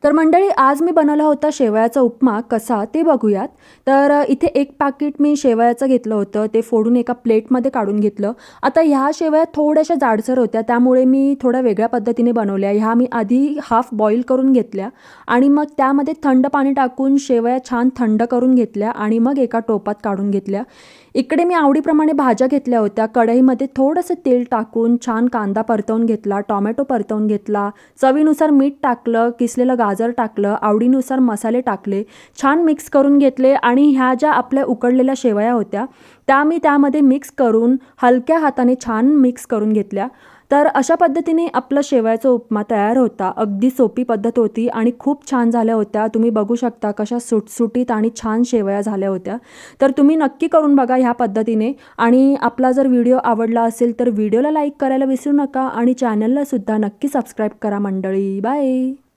तर मंडळी आज मी बनवला होता शेवयाचा उपमा कसा ते बघूयात. तर इथे एक पाकीट मी शेवयाचं घेतलं होतं, ते फोडून एका प्लेटमध्ये काढून घेतलं. आता ह्या शेवया थोड्याशा जाडसर होत्या, त्यामुळे मी थोड्या वेगळ्या पद्धतीने बनवल्या. ह्या मी आधी हाफ बॉईल करून घेतल्या आणि मग त्यामध्ये थंड पाणी टाकून शेवया छान थंड करून घेतल्या आणि मग एका टोपात काढून घेतल्या. इकडे मी आवडीप्रमाणे भाज्या घेतल्या होत्या. कढईमध्ये थोडंसं तेल टाकून छान कांदा परतवून घेतला, टोमॅटो परतवून घेतला, चवीनुसार मीठ टाकलं, किसलेलं गाजर टाकलं, आवडीनुसार मसाले टाकले, छान मिक्स करून घेतले आणि ह्या ज्या आपल्या उकडलेल्या शेवया होत्या त्या मी त्यामध्ये मिक्स करून हलक्या हाताने छान मिक्स करून घेतल्या. तर अशा पद्धतीने आपला शेवयाचा उपमा तयार होता. अगदी सोपी पद्धत होती आणि खूप छान झाल्या होत्या. तुम्ही बघू शकता कशा सुटसुटीत आणि छान शेवया झाल्या होत्या. तर तुम्ही नक्की करून बघा ह्या पद्धतीने आणि आपला जर व्हिडिओ आवडला असेल तर व्हिडिओला लाईक करायला विसरू नका आणि चॅनलला सुद्धा नक्की सबस्क्राईब करा मंडळी. बाय.